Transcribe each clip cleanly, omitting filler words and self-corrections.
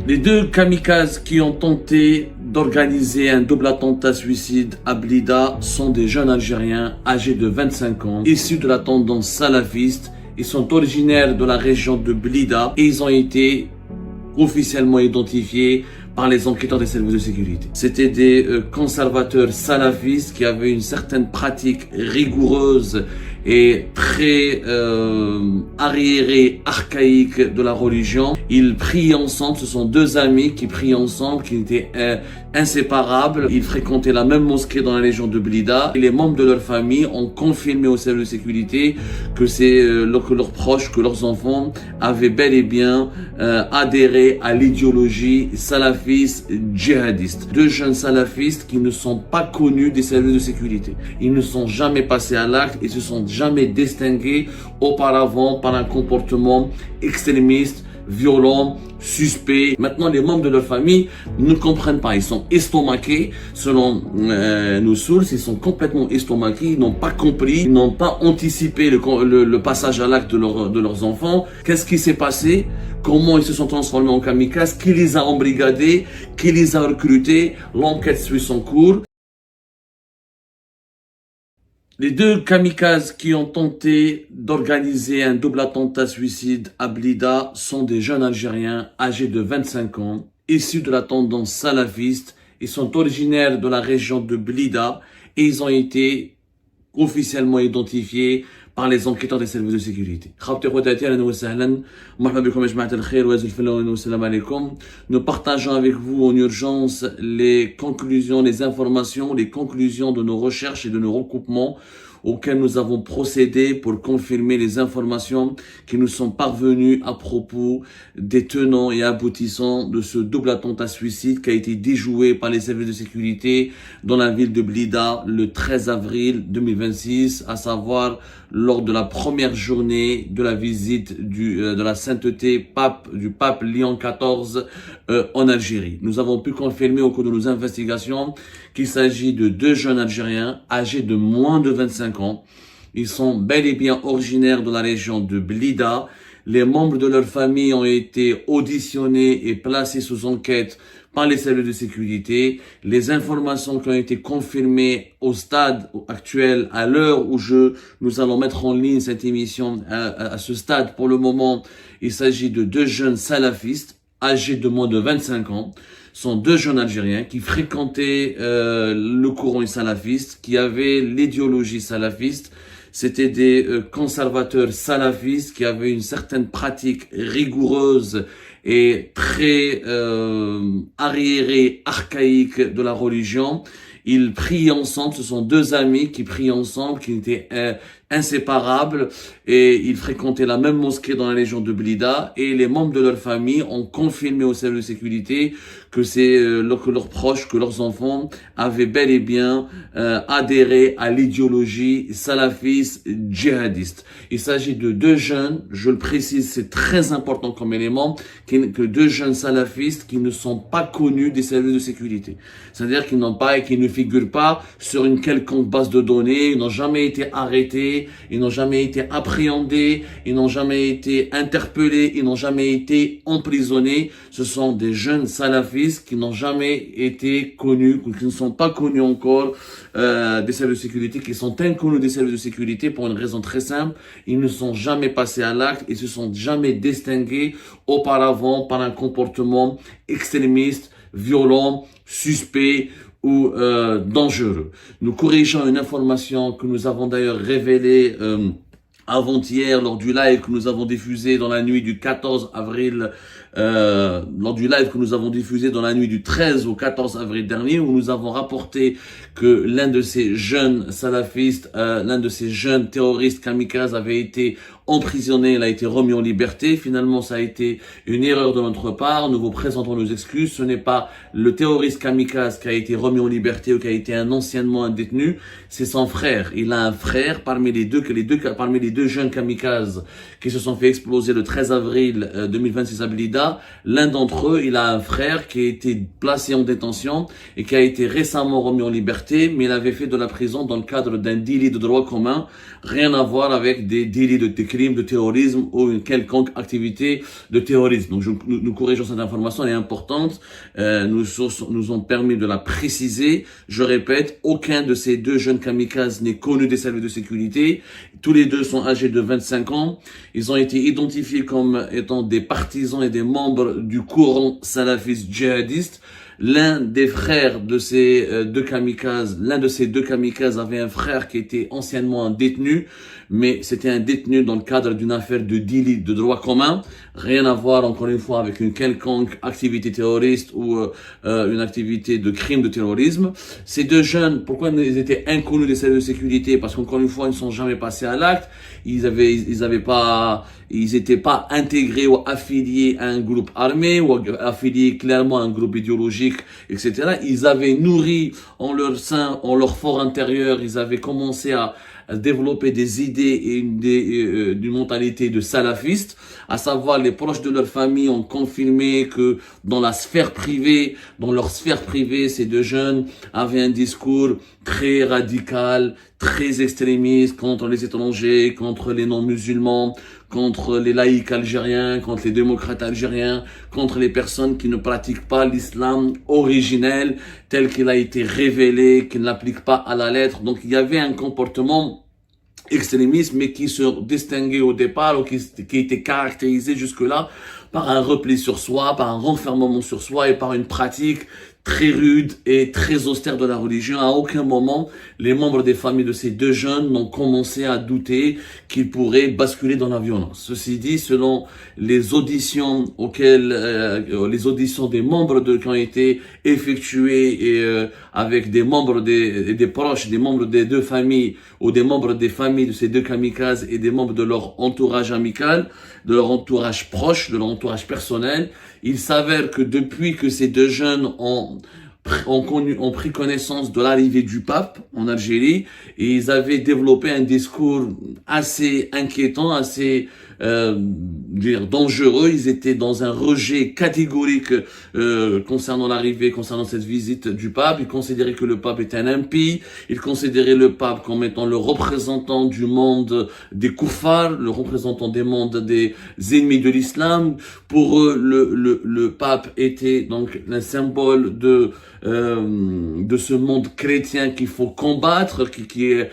Les deux kamikazes qui ont tenté d'organiser un double attentat suicide à Blida sont des jeunes Algériens âgés de 25 ans, issus de la tendance salafiste. Ils sont originaires de la région de Blida et ils ont été officiellement identifiés par les enquêteurs des services de sécurité. C'était des conservateurs salafistes qui avaient une certaine pratique rigoureuse et très arriérée, archaïque de la religion. Ils prient ensemble, ce sont deux amis qui prient ensemble, qui étaient inséparables. Ils fréquentaient la même mosquée dans la région de Blida. Et les membres de leur famille ont confirmé au service de sécurité que que leurs proches, que leurs enfants avaient bel et bien adhéré à l'idéologie salafiste djihadiste. Deux jeunes salafistes qui ne sont pas connus des services de sécurité. Ils ne sont jamais passés à l'acte et se sont jamais distingués auparavant par un comportement extrémiste, violent, suspect. Maintenant, les membres de leur famille ne comprennent pas. Ils sont estomaqués, selon nos sources. Ils sont complètement estomaqués. Ils n'ont pas compris. Ils n'ont pas anticipé le passage à l'acte de leurs enfants. Qu'est-ce qui s'est passé? Comment ils se sont transformés en kamikazes? Qui les a embrigadés? Qui les a recrutés? L'enquête suit son cours. Les deux kamikazes qui ont tenté d'organiser un double attentat suicide à Blida sont des jeunes Algériens âgés de 25 ans, issus de la tendance salafiste. Ils sont originaires de la région de Blida et ils ont été officiellement identifiés par les enquêteurs des services de sécurité. Nous partageons avec vous en urgence les conclusions, les informations, les conclusions de nos recherches et de nos recoupements auxquels nous avons procédé pour confirmer les informations qui nous sont parvenues à propos des tenants et aboutissants de ce double attentat suicide qui a été déjoué par les services de sécurité dans la ville de Blida le 13 avril 2026, à savoir lors de la première journée de la visite de la sainteté du pape Léon XIV en Algérie. Nous avons pu confirmer au cours de nos investigations qu'il s'agit de deux jeunes Algériens âgés de moins de 25 ans. Ils sont bel et bien originaires de la région de Blida. Les membres de leur famille ont été auditionnés et placés sous enquête par les services de sécurité. Les informations qui ont été confirmées au stade actuel, à l'heure où nous allons mettre en ligne cette émission, à ce stade, pour le moment, il s'agit de deux jeunes salafistes âgés de moins de 25 ans. Sont deux jeunes Algériens qui fréquentaient le courant salafiste, qui avaient l'idéologie salafiste. C'était des conservateurs salafistes qui avaient une certaine pratique rigoureuse et très arriérée, archaïque de la religion. Ils prient ensemble, ce sont deux amis qui prient ensemble, qui étaient inséparables, et ils fréquentaient la même mosquée dans la région de Blida, et les membres de leur famille ont confirmé au service de sécurité que que leurs proches, que leurs enfants avaient bel et bien adhéré à l'idéologie salafiste djihadiste. Il s'agit de deux jeunes, je le précise, c'est très important comme élément, que deux jeunes salafistes qui ne sont pas connus des services de sécurité. C'est-à-dire qu'ils ne figurent pas sur une quelconque base de données, ils n'ont jamais été arrêtés, ils n'ont jamais été appréhendés, ils n'ont jamais été interpellés, ils n'ont jamais été emprisonnés. Ce sont des jeunes salafistes qui n'ont jamais été connus, qui ne sont pas connus encore des services de sécurité, qui sont inconnus des services de sécurité pour une raison très simple. Ils ne sont jamais passés à l'acte et se sont jamais distingués auparavant par un comportement extrémiste, violent, suspect ou dangereux. Nous corrigeons une information que nous avons d'ailleurs révélée avant-hier lors du live que nous avons diffusé dans la nuit du 14 avril, lors du live que nous avons diffusé dans la nuit du 13 au 14 avril dernier, où nous avons rapporté que l'un de ces jeunes salafistes, l'un de ces jeunes terroristes kamikazes avait été emprisonné, il a été remis en liberté. Finalement, ça a été une erreur de notre part. Nous vous présentons nos excuses. Ce n'est pas le terroriste kamikaze qui a été remis en liberté ou qui a été anciennement un détenu. C'est son frère. Il a un frère parmi les deux jeunes kamikazes qui se sont fait exploser le 13 avril 2026 à Blida. cas, l'un d'entre eux, il a un frère qui a été placé en détention et qui a été récemment remis en liberté, mais il avait fait de la prison dans le cadre d'un délit de droit commun, rien à voir avec des délits de crimes, de terrorisme ou une quelconque activité de terrorisme. Donc nous corrigeons cette information, elle est importante. Nos sources nous ont permis de la préciser. Je répète, aucun de ces deux jeunes kamikazes n'est connu des services de sécurité. Tous les deux sont âgés de 25 ans. Ils ont été identifiés comme étant des partisans et des membres du courant salafiste djihadiste. L'un des frères de ces deux kamikazes, avait un frère qui était anciennement un détenu, mais c'était un détenu dans le cadre d'une affaire de délit de droit commun, rien à voir encore une fois avec une quelconque activité terroriste ou une activité de crime de terrorisme. Ces deux jeunes, pourquoi ils étaient inconnus des services de sécurité? Parce qu'encore une fois, ils ne sont jamais passés à l'acte, ils étaient pas intégrés ou affiliés à un groupe armé ou affiliés clairement à un groupe idéologique, etc. Ils avaient nourri en leur sein, en leur fort intérieur, ils avaient commencé à développer des idées et une mentalité de salafiste, à savoir les proches de leur famille ont confirmé que dans leur sphère privée, ces deux jeunes avaient un discours très radical, très extrémiste contre les étrangers, contre les non-musulmans, contre les laïcs algériens, contre les démocrates algériens, contre les personnes qui ne pratiquent pas l'islam originel tel qu'il a été révélé, qui ne l'appliquent pas à la lettre. Donc il y avait un comportement extrémiste, mais qui se distinguait au départ, ou qui était caractérisé jusque-là par un repli sur soi, par un renfermement sur soi et par une pratique très rude et très austère de la religion. À aucun moment, les membres des familles de ces deux jeunes n'ont commencé à douter qu'ils pourraient basculer dans la violence. Ceci dit, selon les auditions les auditions des membres qui ont été effectuées et avec des membres des proches, des membres des deux familles ou des membres des familles de ces deux kamikazes et des membres de leur entourage amical, de leur entourage proche, de leur entourage personnel, il s'avère que depuis que ces deux jeunes ont pris connaissance de l'arrivée du pape en Algérie, et ils avaient développé un discours assez inquiétant, assez dangereux. Ils étaient dans un rejet catégorique concernant cette visite du pape. Ils considéraient que le pape était un impie. Ils considéraient le pape comme étant le représentant du monde des koufars, le représentant des mondes des ennemis de l'islam. Pour eux, le pape était donc un symbole de ce monde chrétien qu'il faut combattre, avec lequel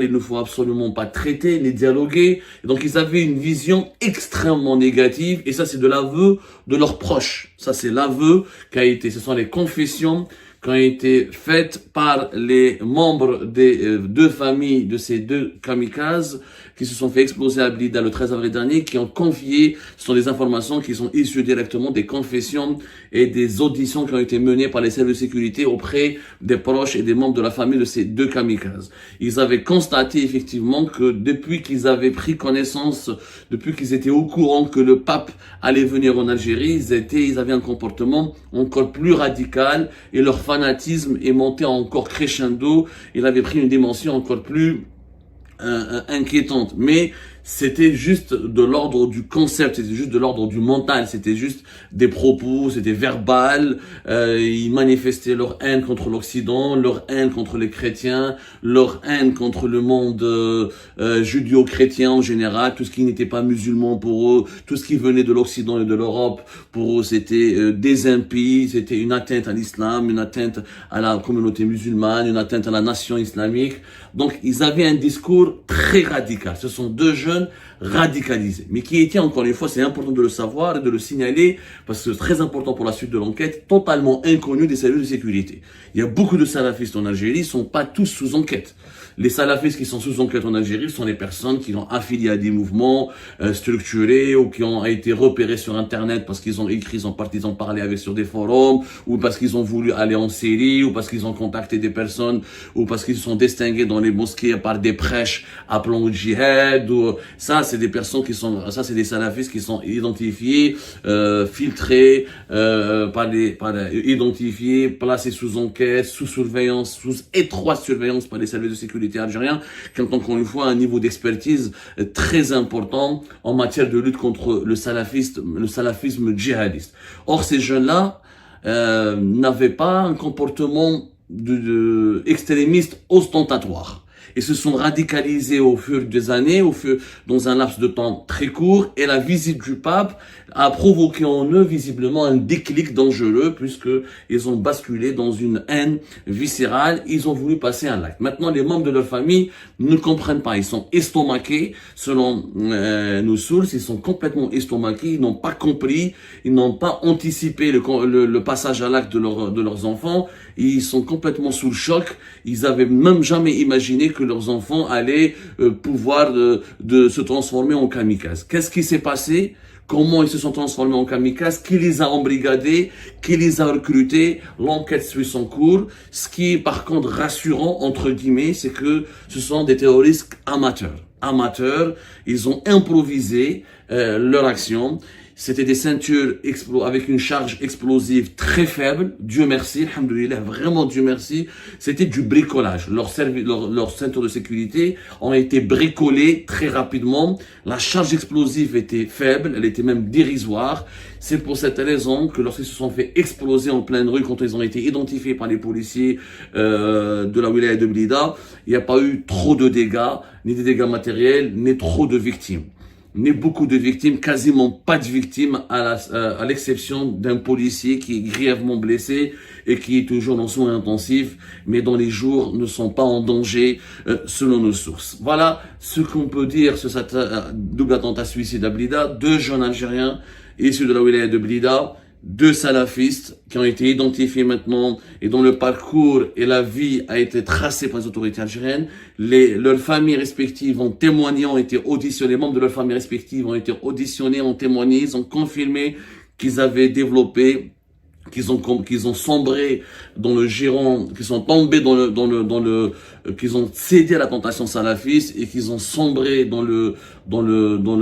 il ne faut absolument pas traiter, ni dialoguer. Et donc ils avaient une vision extrêmement négative, et ça c'est de l'aveu de leurs proches. Ça c'est l'aveu ce sont les confessions qui ont été faites par les membres des deux familles de ces deux kamikazes qui se sont fait exploser à Blida le 13 avril dernier, qui ont confié, ce sont des informations qui sont issues directement des confessions et des auditions qui ont été menées par les services de sécurité auprès des proches et des membres de la famille de ces deux kamikazes. Ils avaient constaté effectivement que depuis qu'ils avaient pris connaissance, depuis qu'ils étaient au courant que le pape allait venir en Algérie, ils avaient un comportement encore plus radical et leur fanatisme est monté encore crescendo. Il avait pris une dimension encore plus inquiétante, mais c'était juste de l'ordre du concept, c'était juste de l'ordre du mental, c'était juste des propos, c'était verbal. Ils manifestaient leur haine contre l'Occident, leur haine contre les chrétiens, leur haine contre le monde judéo-chrétien en général, tout ce qui n'était pas musulman pour eux, tout ce qui venait de l'Occident et de l'Europe, pour eux c'était des impies, c'était une atteinte à l'islam, une atteinte à la communauté musulmane, une atteinte à la nation islamique. Donc ils avaient un discours très radical. Ce sont deux jeunes radicalisés, mais qui étaient, encore une fois, c'est important de le savoir et de le signaler, parce que c'est très important pour la suite de l'enquête, totalement inconnus des services de sécurité. Il y a beaucoup de salafistes en Algérie, ils sont pas tous sous enquête. Les salafistes qui sont sous enquête en Algérie sont les personnes qui ont affilié à des mouvements structurés, ou qui ont été repérés sur Internet parce qu'ils ont écrit, ils ont parlé sur des forums, ou parce qu'ils ont voulu aller en Syrie, ou parce qu'ils ont contacté des personnes, ou parce qu'ils se sont distingués dans les mosquées par des prêches appelant au djihad, ou Ça, c'est des personnes qui sont, ça, c'est des salafistes qui sont identifiés, filtrés, identifiés, placés sous enquête, sous surveillance, sous étroite surveillance par les services de sécurité algériens, qui ont encore une fois un niveau d'expertise très important en matière de lutte contre le salafisme djihadiste. Or, ces jeunes-là n'avaient pas un comportement extrémiste ostentatoire. Ils se sont radicalisés au fur des années, dans un laps de temps très court, et la visite du pape a provoqué en eux visiblement un déclic dangereux, puisqu'ils ont basculé dans une haine viscérale, ils ont voulu passer un acte. Maintenant, les membres de leur famille ne comprennent pas, ils sont estomaqués, selon nos sources, ils sont complètement estomaqués, ils n'ont pas compris, ils n'ont pas anticipé le passage à l'acte de leurs enfants, ils sont complètement sous le choc, ils avaient même jamais imaginé que leurs enfants allaient pouvoir de se transformer en kamikazes. Qu'est-ce qui s'est passé? Comment ils se sont transformés en kamikazes? Qui les a embrigadés? Qui les a recrutés? L'enquête suit son cours. Ce qui est par contre rassurant, entre guillemets, c'est que ce sont des terroristes amateurs. Ils ont improvisé leur action. C'était des ceintures avec une charge explosive très faible. Dieu merci, alhamdoulilah, vraiment Dieu merci. C'était du bricolage. Leurs ceintures de sécurité ont été bricolées très rapidement. La charge explosive était faible, elle était même dérisoire. C'est pour cette raison que lorsqu'ils se sont fait exploser en pleine rue, quand ils ont été identifiés par les policiers de la wilaya de Blida, il n'y a pas eu trop de dégâts, ni des dégâts matériels, ni trop de victimes. Ni beaucoup de victimes, quasiment pas de victimes, à l'exception d'un policier qui est grièvement blessé et qui est toujours en soins intensifs, mais dont les jours ne sont pas en danger, selon nos sources. Voilà ce qu'on peut dire sur cet double attentat suicide à Blida. 2 jeunes Algériens issus de la wilaya de Blida, 2 salafistes qui ont été identifiés maintenant et dont le parcours et la vie a été tracé par les autorités algériennes. Leurs familles respectives ont témoigné, ont été auditionnés, les membres de leurs familles respectives ont été auditionnés, ont témoigné, ils ont confirmé qu'ils avaient développé, qu'ils ont sombré dans le giron, qu'ils sont tombés qu'ils ont cédé à la tentation salafiste et qu'ils ont sombré dans le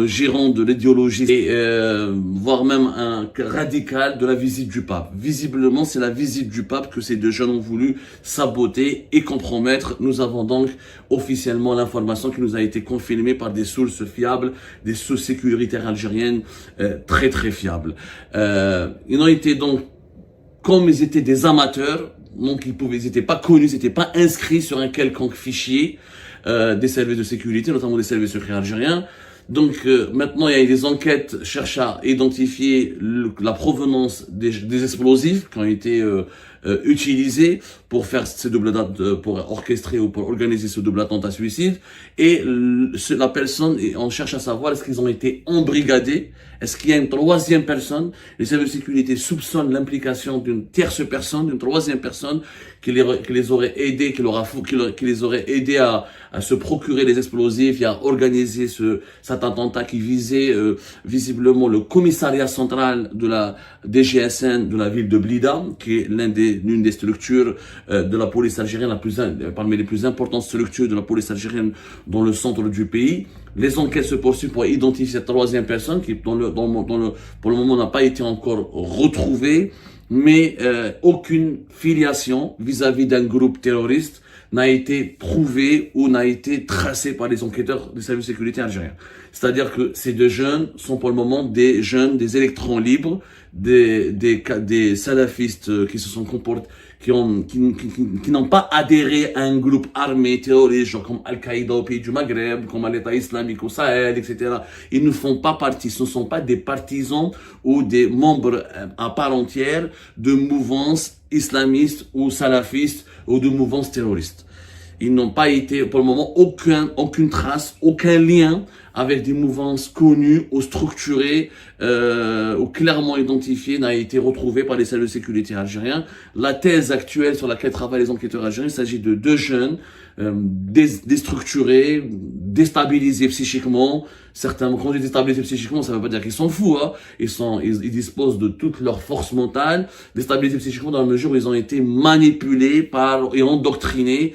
giron de l'idéologie et voire même un radical de la visite du pape. Visiblement, c'est la visite du pape que ces 2 jeunes ont voulu saboter et compromettre. Nous avons donc officiellement l'information qui nous a été confirmée par des sources fiables, des sources sécuritaires algériennes très très fiables. Ils ont été donc, comme ils étaient des amateurs, donc ils n'étaient pas connus, ils n'étaient pas inscrits sur un quelconque fichier des services de sécurité, notamment des services secrets algériens. Donc maintenant, il y a des enquêtes cherchent à identifier la provenance des explosifs qui ont été utilisés pour faire ces doubles pour orchestrer ou pour organiser ce double attentat suicide. Et la personne, on cherche à savoir est-ce qu'ils ont été embrigadés, est-ce qu'il y a une 3e personne. Les services de sécurité soupçonnent l'implication d'une tierce personne, d'une 3e personne qui les aurait aidés, qui les aurait aidés à se procurer les explosifs et à organiser cet attentat qui visait visiblement le commissariat central de la DGSN de la ville de Blida, qui est l'une des structures de la police algérienne, parmi les plus importantes structures de la police algérienne dans le centre du pays. Les enquêtes se poursuivent pour identifier cette 3e personne qui, pour le moment, n'a pas été encore retrouvée, mais aucune filiation vis-à-vis d'un groupe terroriste n'a été prouvée ou n'a été tracée par les enquêteurs des services de sécurité algériens. C'est-à-dire que ces 2 jeunes sont pour le moment des électrons libres, des salafistes qui se sont comportés, qui n'ont pas adhéré à un groupe armé terroriste, genre comme Al-Qaïda au pays du Maghreb, comme à l'État islamique au Sahel, etc. Ils ne font pas partie, ce ne sont pas des partisans ou des membres à part entière de mouvances islamistes ou salafistes ou de mouvances terroristes. Ils n'ont pas été, pour le moment, aucune trace, aucun lien avec des mouvances connues ou structurées ou clairement identifiées n'a été retrouvé par les services de sécurité algériens. La thèse actuelle sur laquelle travaillent les enquêteurs algériens, il s'agit de 2 jeunes déstructurés, déstabilisés psychiquement. Certains, quand on dit déstabilisés psychiquement, ça ne veut pas dire qu'ils sont fous, hein. Ils disposent de toute leur force mentale, déstabilisés psychiquement dans la mesure où ils ont été manipulés et endoctrinés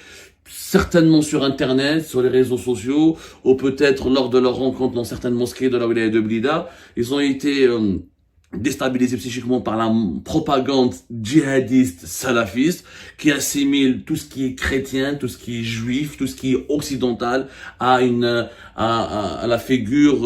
certainement sur Internet, sur les réseaux sociaux, ou peut-être lors de leur rencontre dans certaines mosquées de la wilaya de Blida. Ils ont été déstabilisés psychiquement par la propagande djihadiste salafiste qui assimile tout ce qui est chrétien, tout ce qui est juif, tout ce qui est occidental à la figure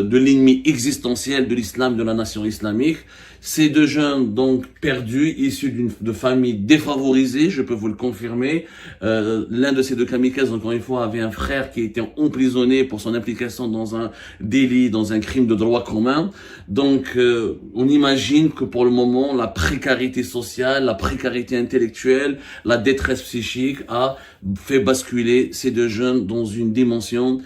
de l'ennemi existentiel de l'islam, de la nation islamique. Ces deux jeunes donc perdus, issus de familles défavorisées, je peux vous le confirmer. L'un de ces deux kamikazes, encore une fois, avait un frère qui était emprisonné pour son implication dans un délit, dans un crime de droit commun. Donc, on imagine que pour le moment, la précarité sociale, la précarité intellectuelle, la détresse psychique a fait basculer ces deux jeunes dans une dimension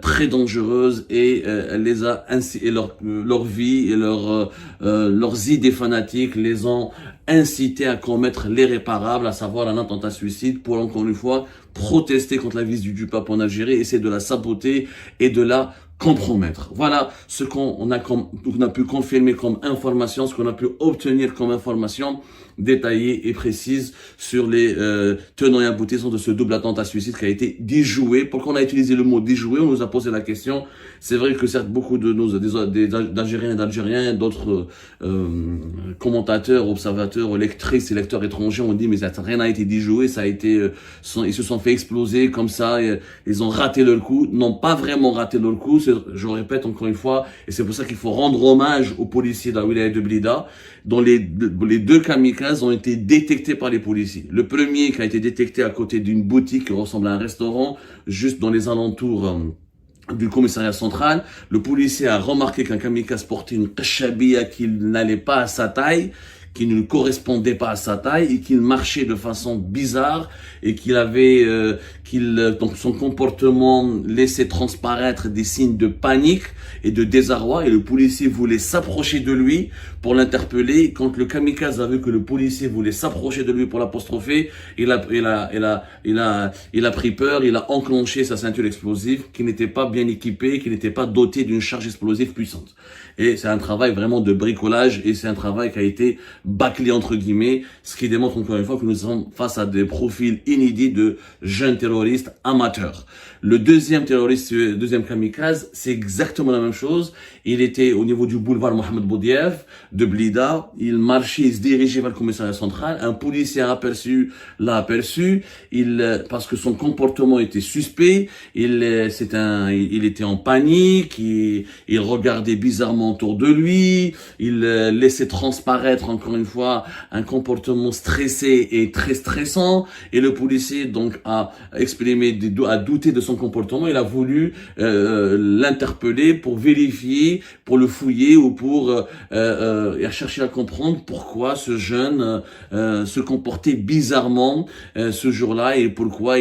très dangereuse et les a ainsi et leur vie et leurs idées fanatiques les ont incités à commettre l'irréparable, à savoir un attentat suicide pour encore une fois protester contre la visite du pape en Algérie, essayer de la saboter et de la compromettre. Voilà ce qu'on a pu confirmer comme information, ce qu'on a pu obtenir comme information détaillée et précise sur les tenants et aboutissants de ce double attentat suicide qui a été déjoué. Pourquoi on a utilisé le mot déjoué? On nous a posé la question. C'est vrai que certes beaucoup de d'Algériens et d'Algériens, d'autres commentateurs, observateurs, lectrices et lecteurs étrangers ont dit mais ça rien n'a été déjoué, ça a été ils se sont fait exploser comme ça, et, ils ont raté leur coup, n'ont pas vraiment raté leur coup. Je répète encore une fois, et c'est pour ça qu'il faut rendre hommage aux policiers de la wilaya de Blida, dont les deux kamikazes ont été détectés par les policiers. Le premier qui a été détecté à côté d'une boutique qui ressemble à un restaurant, juste dans les alentours du commissariat central. Le policier a remarqué qu'un kamikaze portait une kashabia qui n'allait pas à sa taille, qui ne correspondait pas à sa taille et qu'il marchait de façon bizarre et qu'il avait donc son comportement laissait transparaître des signes de panique et de désarroi, et le policier voulait s'approcher de lui pour l'interpeller. Quand le kamikaze a vu que le policier voulait s'approcher de lui pour l'apostropher, il a pris peur, il a enclenché sa ceinture explosive qui n'était pas bien équipée, qui n'était pas dotée d'une charge explosive puissante. Et c'est un travail vraiment de bricolage, et c'est un travail qui a été bâclé entre guillemets, ce qui démontre encore une fois que nous sommes face à des profils inédits de jeunes terroristes amateurs. Le deuxième kamikaze, c'est exactement la même chose. Il était au niveau du boulevard Mohamed Boudiaf de Blida. Il marchait, il se dirigeait vers le commissariat central. Un policier l'a aperçu. Parce que son comportement était suspect. Il était en panique. Il regardait bizarrement autour de lui. Il laissait transparaître encore une fois un comportement stressé et très stressant. Et le policier donc a douté de son comportement. Il a voulu l'interpeller pour vérifier, pour le fouiller ou pour chercher à comprendre pourquoi ce jeune se comportait bizarrement ce jour-là, et pourquoi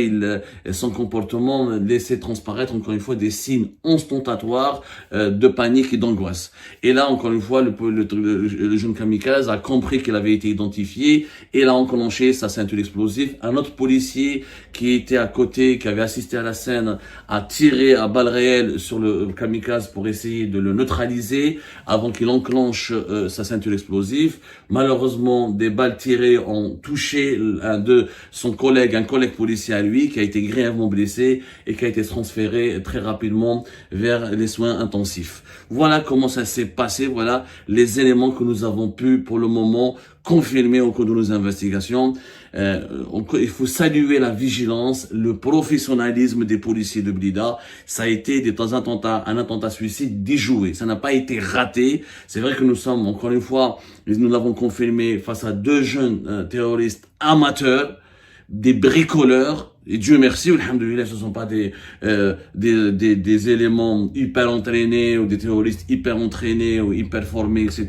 son comportement laissait transparaître encore une fois des signes ostentatoires de panique et d'angoisse. Et là encore une fois le jeune kamikaze a compris qu'il avait été identifié et il a enclenché sa ceinture explosive. Un autre policier qui était à côté, qui avait assisté à la scène, a tiré à balles réelles sur le kamikaze pour essayer de le neutraliser avant qu'il enclenche sa ceinture explosive. Malheureusement, des balles tirées ont touché un collègue policier à lui, qui a été grièvement blessé et qui a été transféré très rapidement vers les soins intensifs. Voilà comment ça s'est passé, voilà les éléments que nous avons pu pour le moment confirmer au cours de nos investigations. Il faut saluer la vigilance, le professionnalisme des policiers de Blida. Ça a été un attentat suicide déjoué. Ça n'a pas été raté. C'est vrai que nous sommes, encore une fois, nous l'avons confirmé, face à deux jeunes terroristes amateurs, des bricoleurs. Et Dieu merci, alhamdoulilah, ce ne sont pas des éléments hyper entraînés ou des terroristes hyper entraînés ou hyper formés, etc.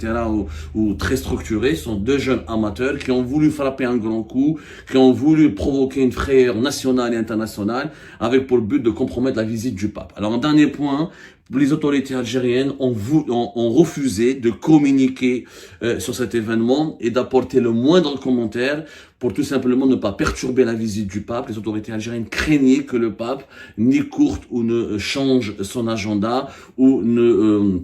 ou très structurés. Ce sont deux jeunes amateurs qui ont voulu frapper un grand coup, qui ont voulu provoquer une frayeur nationale et internationale avec pour but de compromettre la visite du pape. Alors, un dernier point, les autorités algériennes ont refusé de communiquer sur cet événement et d'apporter le moindre commentaire pour tout simplement ne pas perturber la visite du pape. Les autorités algériennes craignaient que le pape n'écourte ou ne change son agenda ou ne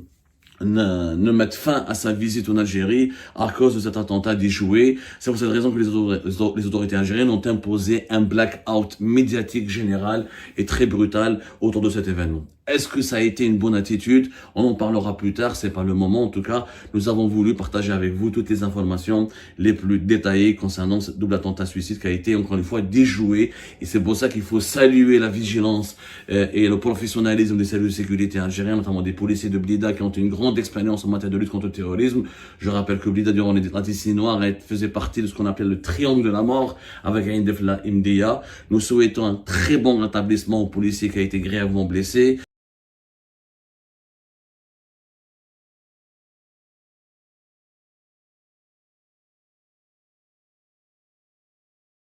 ne mettre fin à sa visite en Algérie à cause de cet attentat déjoué. C'est pour cette raison que les autorités algériennes ont imposé un blackout médiatique général et très brutal autour de cet événement. Est-ce que ça a été une bonne attitude? On en parlera plus tard, c'est pas le moment. En tout cas, nous avons voulu partager avec vous toutes les informations les plus détaillées concernant ce double attentat suicide qui a été encore une fois déjoué. Et c'est pour ça qu'il faut saluer la vigilance et le professionnalisme des services de sécurité algériens, notamment des policiers de Blida qui ont une grande expérience en matière de lutte contre le terrorisme. Je rappelle que Blida, durant les décennies noires, faisait partie de ce qu'on appelle le triangle de la mort avec Ain Defla Imdia. Nous souhaitons un très bon rétablissement au policier qui a été grièvement blessé.